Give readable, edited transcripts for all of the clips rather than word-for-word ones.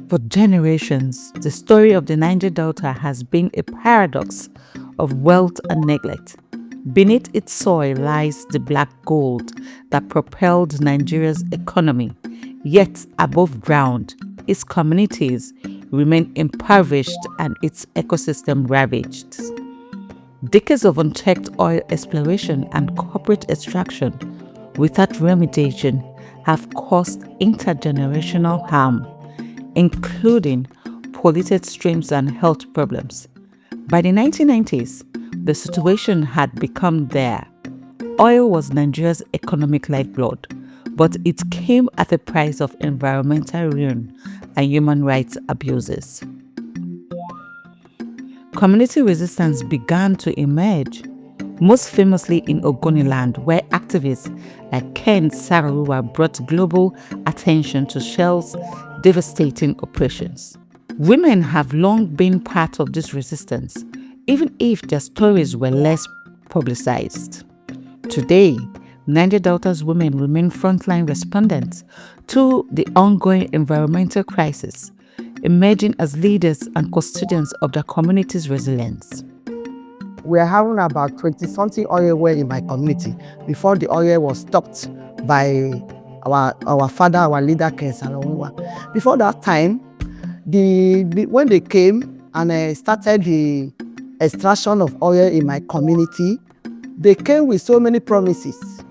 For generations, the story of the Niger Delta has been a paradox of wealth and neglect. Beneath its soil lies the black gold that propelled Nigeria's economy, yet above ground, its communities remain impoverished and its ecosystem ravaged. Decades of unchecked oil exploration and corporate extraction without remediation have caused intergenerational harm, including polluted streams and health problems. By the 1990s, the situation had become dire. Oil was Nigeria's economic lifeblood, but it came at the price of environmental ruin and human rights abuses. Community resistance began to emerge, most famously in Ogoniland, where activists like Ken Saro-Wiwa brought global attention to Shell's devastating operations. Women have long been part of this resistance, even if their stories were less publicized. Today, Niger Delta's women remain frontline respondents to the ongoing environmental crisis, emerging as leaders and custodians of the community's resilience. We are having about 20-something oil wells in my community before the oil was stopped by our father, our leader, Ken Saro-Wiwa. Before that time, when they came and started the extraction of oil in my community, they came with so many promises.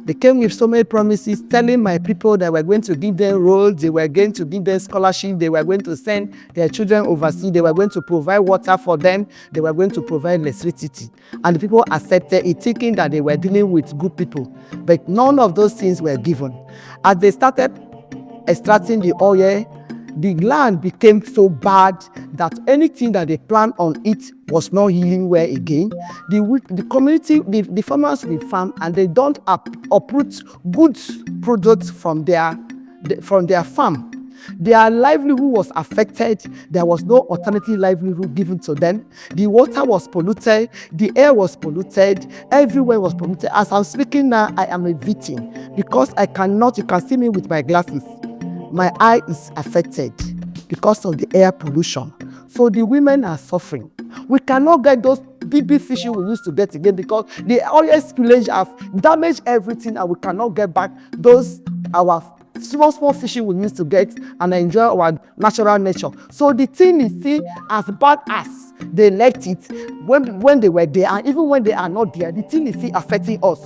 They came with so many promises telling my people that we're going to give them roads, they were going to give them scholarship, they were going to send their children overseas, they were going to provide water for them, they were going to provide electricity. And the people accepted it, thinking that they were dealing with good people. But none of those things were given. As they started extracting the oil, the land became so bad that anything that they planned on it was not healing well again. The community, the farmers will farm and they don't uproot good products from their farm. Their livelihood was affected. There was no alternative livelihood given to them. The water was polluted. The air was polluted. Everywhere was polluted. As I'm speaking now, I am a victim because I cannot, you can see me with my glasses. My eye is affected because of the air pollution. So the women are suffering. We cannot get those big fishing we used to get again because the oil spillage have damaged everything and we cannot get back those our small fishing we used to get and enjoy our natural nature. So the thing is still as bad as they left it when they were there, and even when they are not there, the thing is still affecting us.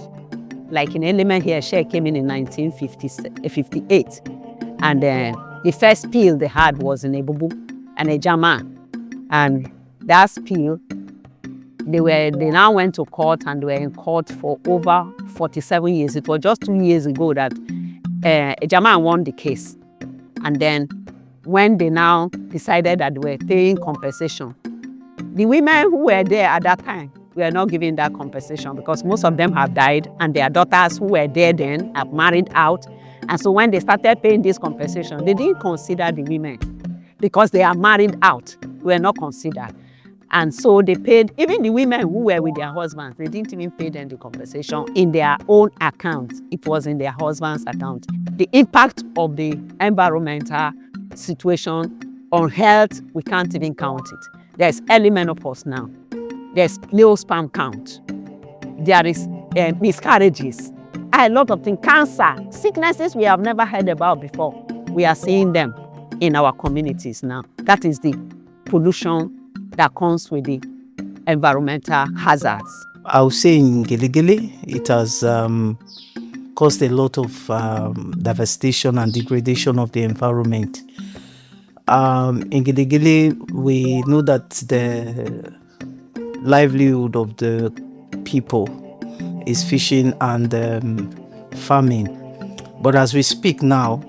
Like in Element here, Shell came in 1958. And the first spill they had was in Ebubu and Ejama. And that spill, they now went to court and they were in court for over 47 years. It was just 2 years ago that Ejama won the case. And then when they now decided that they were paying compensation, the women who were there at that time were not given that compensation because most of them have died and their daughters who were there then have married out. And so when they started paying this compensation, they didn't consider the women because they are married out, were not considered. And so they paid, even the women who were with their husbands, they didn't even pay them the compensation in their own account. It was in their husband's account. The impact of the environmental situation on health, we can't even count it. There's early menopause now. There's low sperm count. There is miscarriages. A lot of things, cancer, sicknesses we have never heard about before. We are seeing them in our communities now. That is the pollution that comes with the environmental hazards. I would say in Giligili, it has caused a lot of devastation and degradation of the environment. In Giligili, we know that the livelihood of the people is fishing and farming. But as we speak now,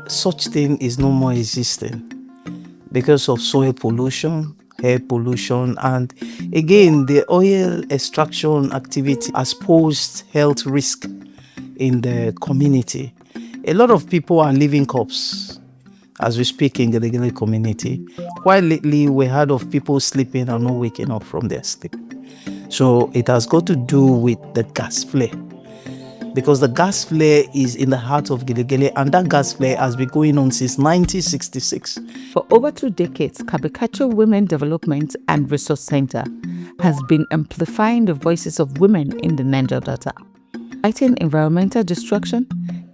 such thing is no more existing because of soil pollution, air pollution, and again, the oil extraction activity has posed health risk in the community. A lot of people are living corpses as we speak in the Giligili community. Quite lately, we heard of people sleeping and not waking up from their sleep. So it has got to do with the gas flare. because the gas flare is in the heart of Giligili, and that gas flare has been going on since 1966. For over 2 decades, Kebetkache Women Development and Resource Center has been amplifying the voices of women in the Niger Delta, fighting environmental destruction,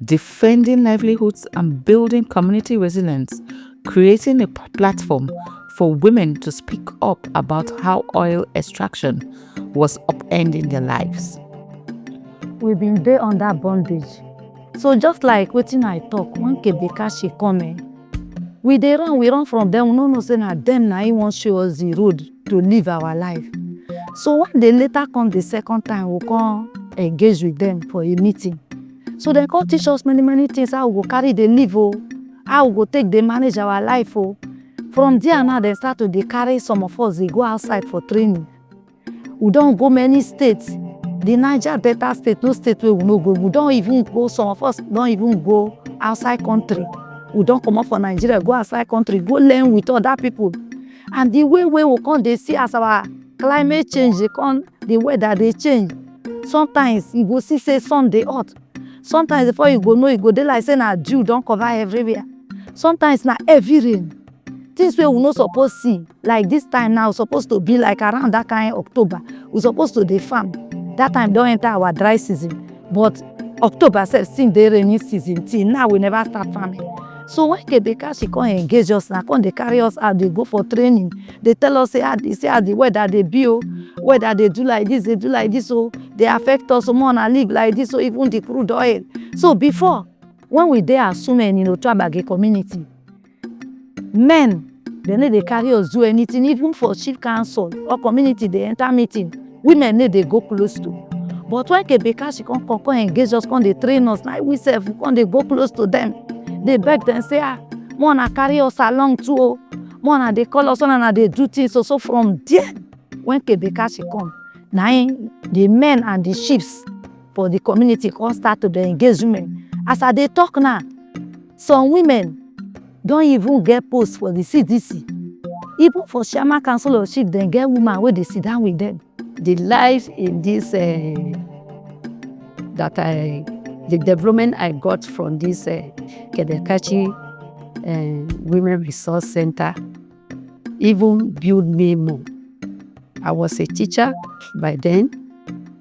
defending livelihoods, and building community resilience, creating a platform for women to speak up about how oil extraction was upending their lives. We've been there under bondage. So just like wetin I talk, when Kebetkache come, we run from them. We no know say na them na wan show us the road to live our life. So when they later come the second time, we come engage with them for a meeting. So they come teach us many things, how we go carry the live, how we go take dey manage our life. From there now, they start to dey carry some of us, they go outside for training. We don't go many states. The Niger Delta state, no state where we no go. We don't even go, some of us don't even go outside country. We don't come up for Nigeria, go outside country, go learn with other people. And the way we come, they see as our climate change, they come, the weather they change. Sometimes you go see say sun dey hot. Sometimes before you go know, you go dey like say na dew don cover everywhere. Sometimes na heavy rain. Things wey we no suppose see, like this time now, supposed to be like around that kind of October. We supposed to dey farm. That time don enter our dry season. But October sef still dey rainy season till now we never start farming. So when Kebetkache come engage us, na come dey carry us out, dey go for training. They tell us say how the weather dey be, weather dey do like this, they affect us, more na live like this, even the crude oil. So before, when we dey as women in Otuabage community, men, they no dey carry us do anything, even for chief council or community dey enter meeting, women no dey go close to. But when Kebetkache come engage us, come dey train us, na we sef come dey go close to them. They beg them say, more na carry us along too, more na dey call us, more na dey do things. So from there, when Kebetkache come, na the men and the chiefs for the community come start to dey engage women. As I dey talk now, some women don't even get posts for the CDC. Even for chairman council or chief, they get women where they sit down with them. The life in this the development I got from this Kebetkache Women Resource Center even built me more. I was a teacher by then.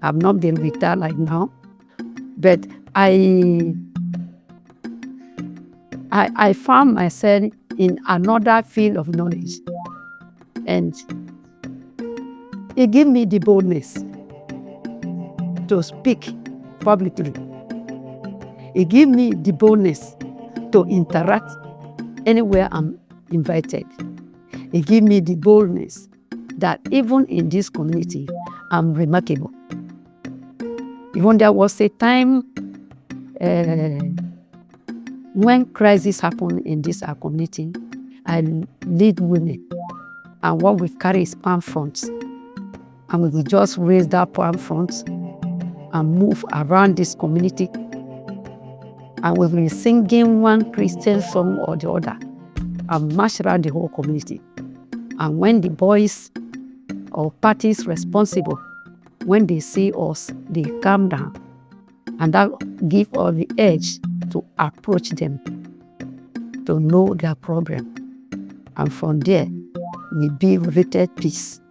I've not been with that like now, but I found myself in another field of knowledge, and it gave me the boldness to speak publicly. It gave me the boldness to interact anywhere I'm invited. It gave me the boldness that even in this community, I'm remarkable. Even there was a time when crisis happened in this our community, I lead women, and what we carry is palm fronts. And we will just raise that palm front and move around this community. And we've been singing one Christian song or the other and march around the whole community. And when the boys or parties responsible, when they see us, they calm down. And that gives us the edge to approach them, to know their problem. And from there, we build rooted peace.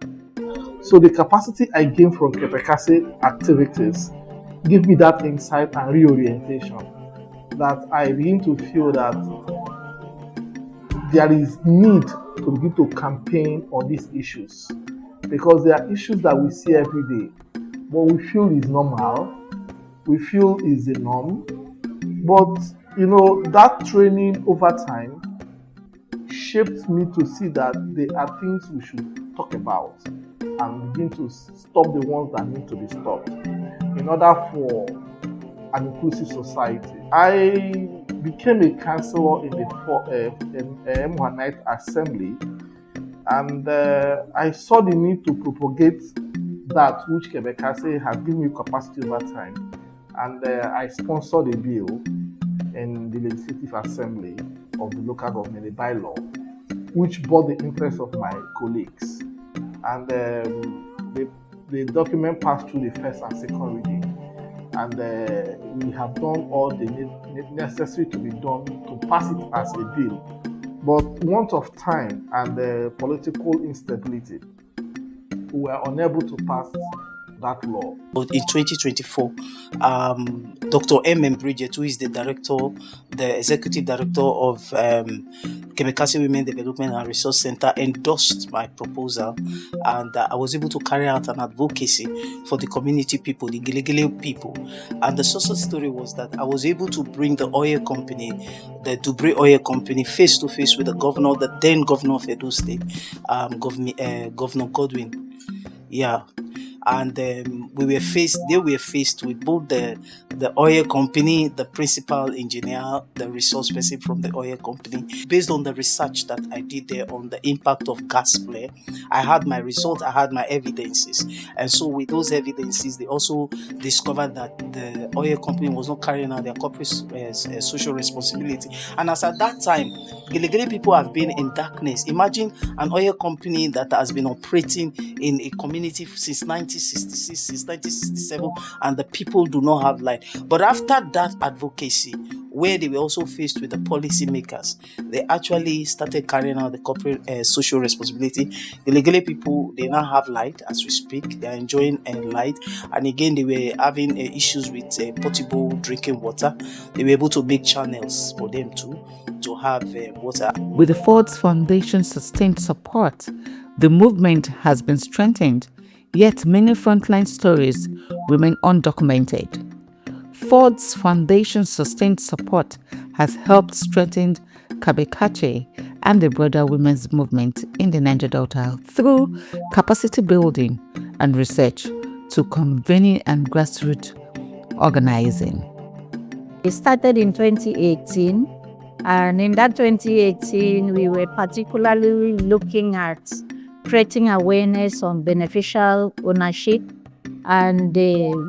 So the capacity I gained from Kebetkache activities give me that insight and reorientation that I begin to feel that there is need to begin to campaign on these issues, because there are issues that we see every day, but we feel is normal, we feel is the norm. But that training over time shaped me to see that there are things we should talk about and begin to stop the ones that need to be stopped in order for an inclusive society. I became a councillor in the M1 Assembly, and I saw the need to propagate that which Kebetkache has given me capacity over time, and I sponsored a bill in the Legislative Assembly of the local government, a bylaw, which brought the interest of my colleagues. And the document passed through the first and second reading. and we have done all the necessary to be done to pass it as a bill. But want of time and political instability, we were unable to pass that law. In 2024, Dr. M. Bridget, who is the executive director of Kebetkache Women Development and Resource Center, endorsed my proposal, and I was able to carry out an advocacy for the community people, the Giligili people. And the success story was that I was able to bring the oil company, the Dubre Oil Company, face to face with the then governor of Edo State, Governor Godwin. Yeah. And they were faced with both the oil company, the principal engineer, the resource person from the oil company. Based on the research that I did there on the impact of gas flare, I had my results, I had my evidences. And so with those evidences, they also discovered that the oil company was not carrying out their corporate social responsibility. And as at that time, Giligili people have been in darkness. Imagine an oil company that has been operating in a community since 1966, since 1967, and the people do not have light. But after that advocacy, where they were also faced with the policymakers, they actually started carrying out the corporate social responsibility. The Giligili people, they now have light as we speak. They are enjoying light, and again, they were having issues with potable drinking water. They were able to make channels for them to have water. With the Ford's Foundation sustained support, the movement has been strengthened, yet many frontline stories remain undocumented. Ford's Foundation sustained support has helped strengthen Kebetkache and the broader women's movement in the Niger Delta through capacity building and research to convening and grassroots organizing. It started in 2018, and in that 2018, we were particularly looking at creating awareness on beneficial ownership, and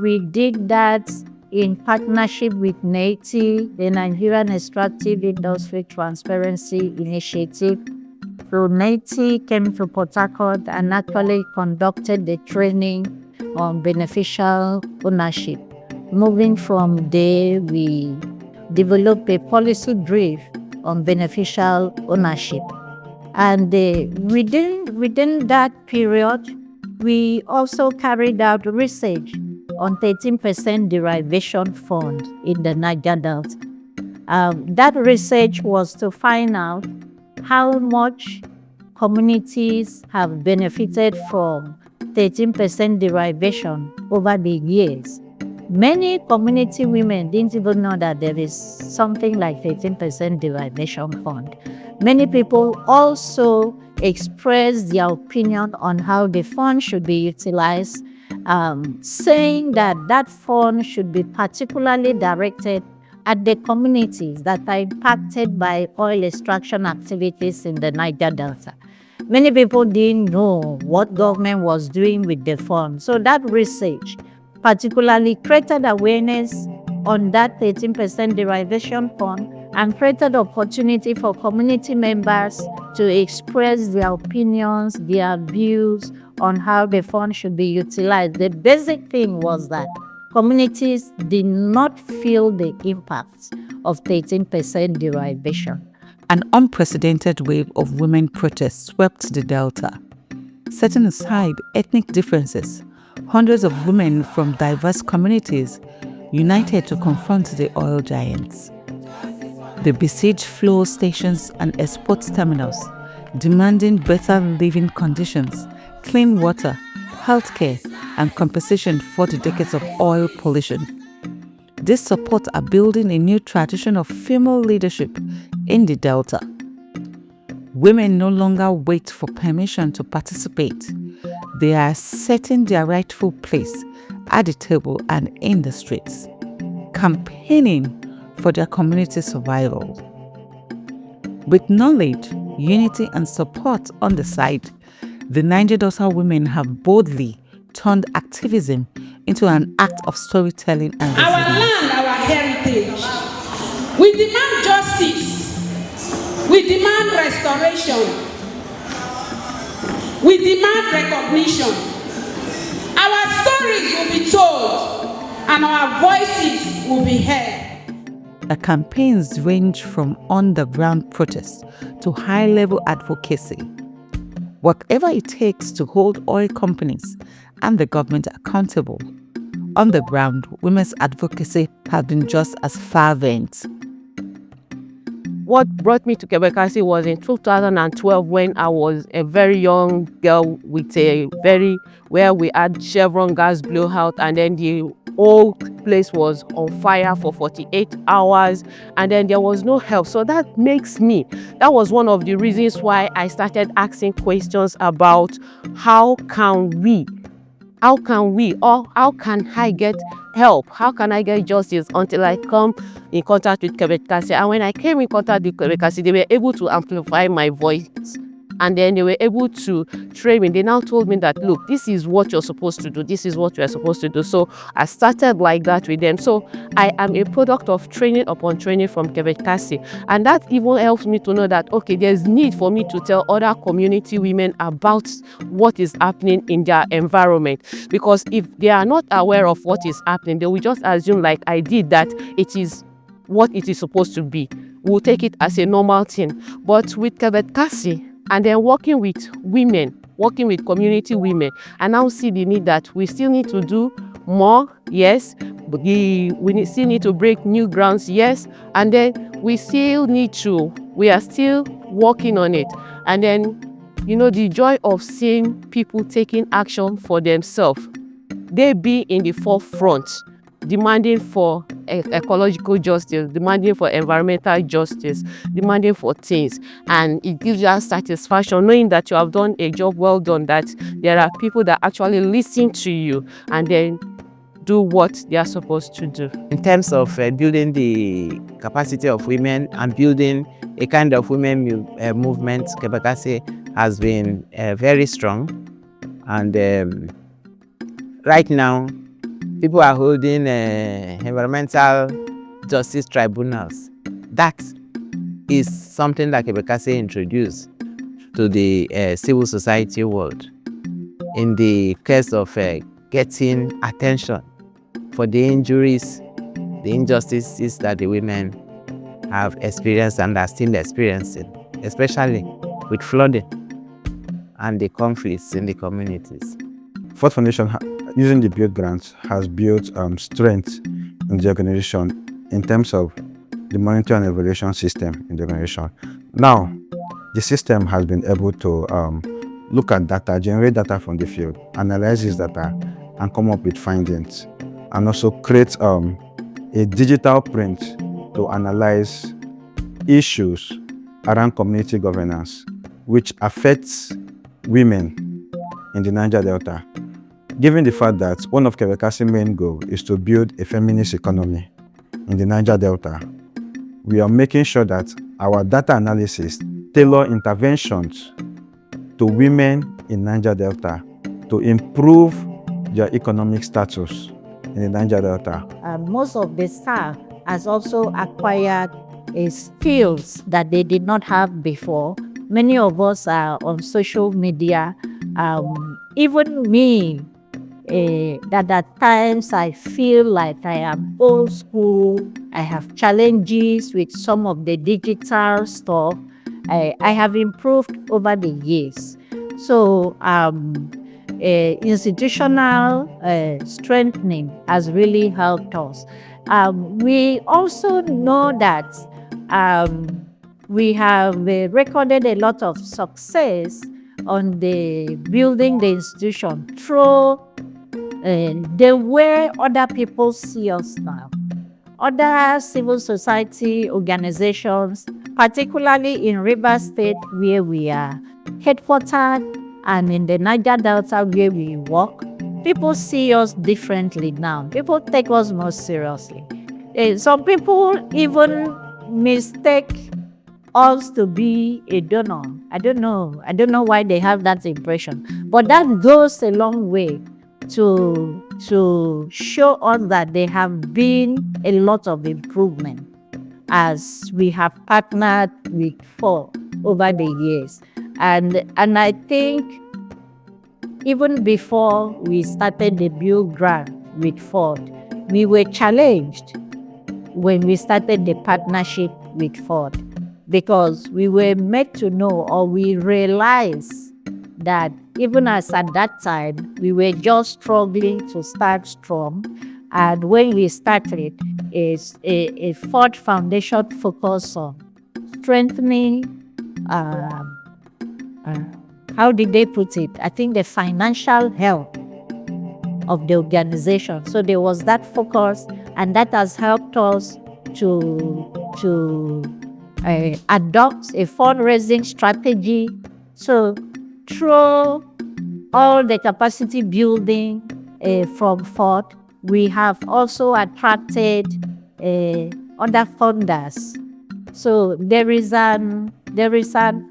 we did that in partnership with NETI, the Nigerian Extractive Industry Transparency Initiative. So NETI came to Port Harcourt and actually conducted the training on beneficial ownership. Moving from there, we developed a policy brief on beneficial ownership. And within that period, we also carried out research on 13% derivation fund in the Niger Delta. That research was to find out how much communities have benefited from 13% derivation over the years. Many community women didn't even know that there is something like 13% derivation fund. Many people also expressed their opinion on how the fund should be utilized, saying that that fund should be particularly directed at the communities that are impacted by oil extraction activities in the Niger Delta. Many people didn't know what government was doing with the fund. So that research particularly created awareness on that 13% derivation fund and created opportunity for community members to express their opinions, their views on how the fund should be utilized. The basic thing was that communities did not feel the impact of 13% derivation. An unprecedented wave of women protests swept the Delta. Setting aside ethnic differences, hundreds of women from diverse communities united to confront the oil giants. They besieged fuel stations and export terminals, demanding better living conditions, clean water, healthcare, and compensation for the decades of oil pollution. This support are building a new tradition of female leadership in the Delta. Women no longer wait for permission to participate. They are setting their rightful place at the table and in the streets, campaigning for their community survival. With knowledge, unity, and support on the side, the Niger Delta women have boldly turned activism into an act of storytelling and resilience. Our land, our heritage. We demand justice. We demand restoration. We demand recognition. Our stories will be told, and our voices will be heard. The campaigns range from on-the-ground protests to high-level advocacy. Whatever it takes to hold oil companies and the government accountable. On the ground, women's advocacy has been just as fervent. What brought me to Kebetkache was in 2012 when I was a very young girl with where we had Chevron gas blowout, and then the whole place was on fire for 48 hours, and then there was no help. So that was one of the reasons why I started asking questions about how can I get help? How can I get justice until I come in contact with Kebetkache? And when I came in contact with Kebetkache, they were able to amplify my voice. And then they were able to train me. They now told me that, look, this is what you're supposed to do. This is what you're supposed to do. So I started like that with them. So I am a product of training upon training from Kebetkache. And that even helps me to know that, okay, there's need for me to tell other community women about what is happening in their environment. Because if they are not aware of what is happening, they will just assume, like I did, that it is what it is supposed to be. We'll take it as a normal thing. But with Kebetkache, and then working with community women, I now see the need that we still need to do more, yes. Still need to break new grounds, yes. And then we are still working on it. And then, the joy of seeing people taking action for themselves. They be in the forefront, demanding for ecological justice, demanding for environmental justice, demanding for things. And it gives you satisfaction knowing that you have done a job well done, that there are people that actually listen to you and then do what they are supposed to do. In terms of building the capacity of women and building a kind of women movement, Kebetkache has been very strong. And right now, people are holding environmental justice tribunals. That is something that Kebetkache introduced to the civil society world in the case of getting attention for the injuries, the injustices that the women have experienced and are still experiencing, especially with flooding and the conflicts in the communities. Ford Foundation, using the build grants, has built strength in the organization in terms of the monitoring and evaluation system in the organization. Now, the system has been able to look at data, generate data from the field, analyze this data, and come up with findings, and also create a digital print to analyze issues around community governance, which affects women in the Niger Delta. Given the fact that one of Kebetkache's main goals is to build a feminist economy in the Niger Delta, we are making sure that our data analysis tailor interventions to women in Niger Delta to improve their economic status in the Niger Delta. Most of the staff has also acquired skills that they did not have before. Many of us are on social media. Even me, that at times I feel like I am old school. I have challenges with some of the digital stuff. I have improved over the years. So institutional strengthening has really helped us. We also know that we have recorded a lot of success on the building the institution through the way other people see us now. Other civil society organizations, particularly in Rivers State where we are headquartered and in the Niger Delta where we work, people see us differently now. People take us more seriously. Some people even mistake us to be a donor. I don't know why they have that impression. But that goes a long way to show us that there have been a lot of improvement as we have partnered with Ford over the years. And I think even before we started the build grant with Ford, we were challenged when we started the partnership with Ford, because we were made to know, or we realized that even as at that time, we were just struggling to start strong. And when we started, is a Ford Foundation focus on strengthening, how did they put it? I think the financial health of the organization. So there was that focus, and that has helped us to adopt a fundraising strategy. So through all the capacity building from Ford, we have also attracted other funders. So there is an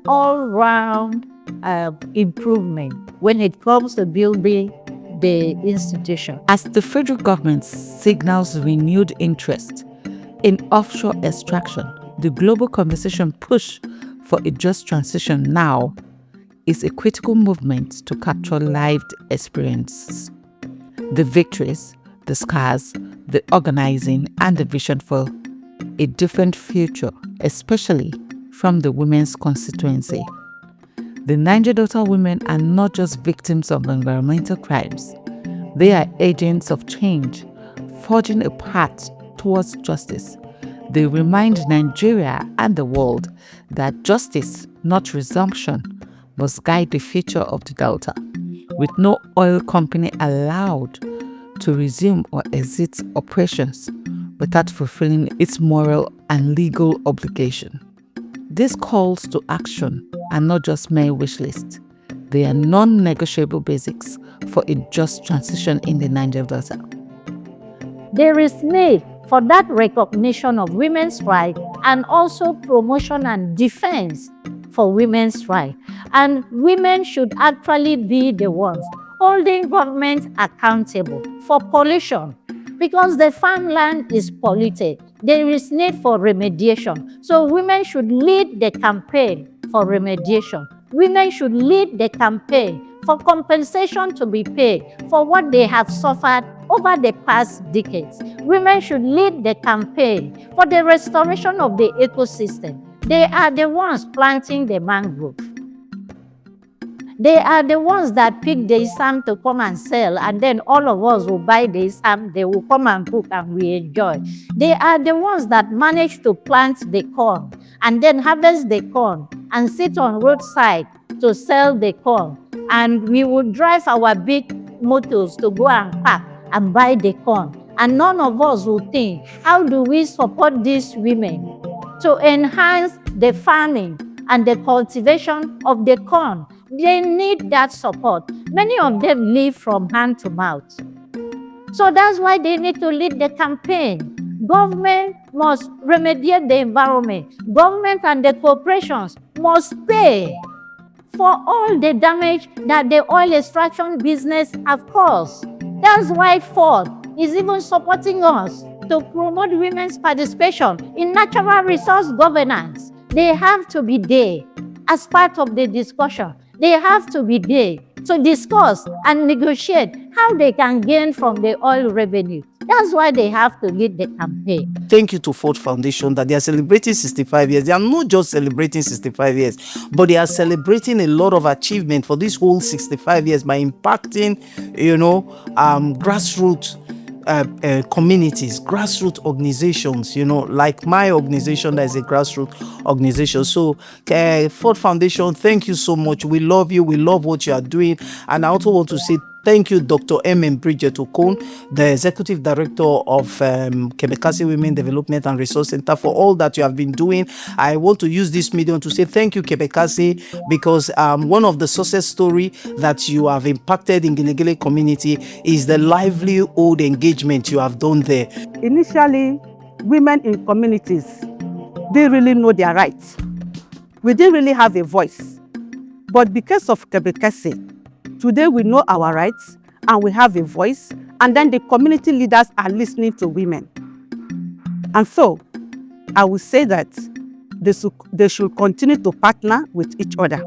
all-round improvement when it comes to building the institution. As the federal government signals renewed interest in offshore extraction, the global conversation push for a just transition now is a critical movement to capture lived experiences. The victories, the scars, the organizing, and the vision for a different future, especially from the women's constituency. The Niger Delta women are not just victims of environmental crimes. They are agents of change, forging a path towards justice. They remind Nigeria and the world that justice, not resumption, must guide the future of the Delta, with no oil company allowed to resume or exit operations without fulfilling its moral and legal obligation. These calls to action are not just mere wish lists. They are non-negotiable basics for a just transition in the Niger Delta. There is need for that recognition of women's rights, and also promotion and defense for women's rights. And women should actually be the ones holding government accountable for pollution, because the farmland is polluted. There is need for remediation. So women should lead the campaign for remediation. Women should lead the campaign for compensation to be paid for what they have suffered over the past decades. Women should lead the campaign for the restoration of the ecosystem. They are the ones planting the mangrove. They are the ones that pick the isam to come and sell, and then all of us will buy the isam, they will come and cook and we enjoy. They are the ones that manage to plant the corn and then harvest the corn and sit on roadside to sell the corn. And we would drive our big motors to go and pack and buy the corn. And none of us will think, how do we support these women to enhance the farming and the cultivation of the corn? They need that support. Many of them live from hand to mouth. So that's why they need to lead the campaign. Government must remediate the environment. Government and the corporations must pay for all the damage that the oil extraction business have caused. That's why Ford is even supporting us to promote women's participation in natural resource governance. They have to be there as part of the discussion. They have to be there to discuss and negotiate how they can gain from the oil revenue. That's why they have to lead the campaign. Thank you to Ford Foundation that they are celebrating 65 years. They are not just celebrating 65 years, but they are celebrating a lot of achievement for this whole 65 years by impacting, grassroots communities, grassroots organizations, like my organization that is a grassroots organization. So Ford Foundation, thank you so much. We love you. We love what you are doing. And I also want to say thank you, Dr. Bridget Okon, the Executive Director of Kebetkache Women Development and Resource Center, for all that you have been doing. I want to use this medium to say thank you, Kebetkache, because one of the success story that you have impacted in Giligili community is the livelihood engagement you have done there. Initially, women in communities didn't really know their rights. We didn't really have a voice. But because of Kebetkache, today we know our rights and we have a voice, and then the community leaders are listening to women. And so I would say that they should continue to partner with each other.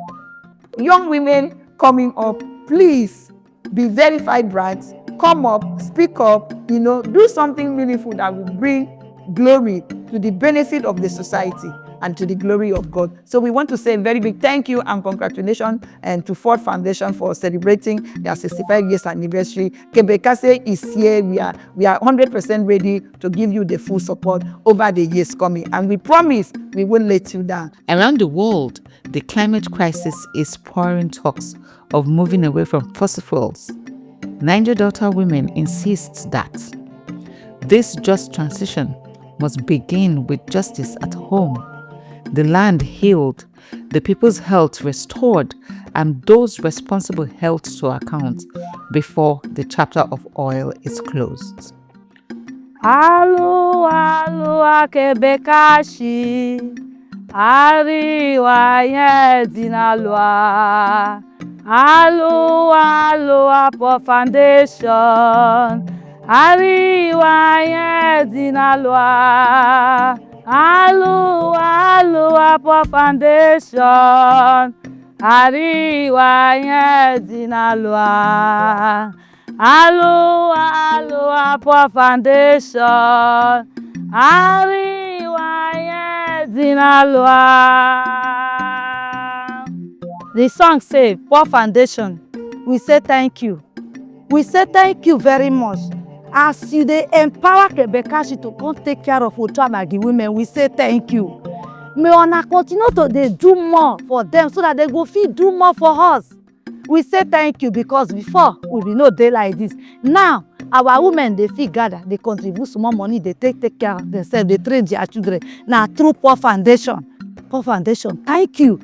Young women coming up, please be verified brands, come up, speak up, do something meaningful that will bring glory to the benefit of the society and to the glory of God. So we want to say a very big thank you and congratulations and to Ford Foundation for celebrating their 65 years anniversary. Kebetkache is here. We are 100% ready to give you the full support over the years coming. And we promise we won't let you down. Around the world, the climate crisis is spurring talks of moving away from fossil fuels. Niger Delta women insist that this just transition must begin with justice at home, the land healed, the people's health restored, and those responsible held to account before the chapter of oil is closed. Alua Kebetkache, Ariwa Yedinalua. Alua for foundation. Ariwa Yedinalua. Alua for foundation. Ariwa Yedinalua. Alua for foundation. Ariwa Yedinalua. The song say, Poor Foundation, we say thank you. We say thank you very much. As you dey empower Kebetkache to come take care of Otuamagi women, we say thank you. May una continue to dey do more for them so that they go fit do more for us. We say thank you because before we be no dey like this. Now our women dey fit gather, dey contribute small money, dey take care of themselves, dey train their children. Na through Poor Foundation. Poor Foundation, thank you.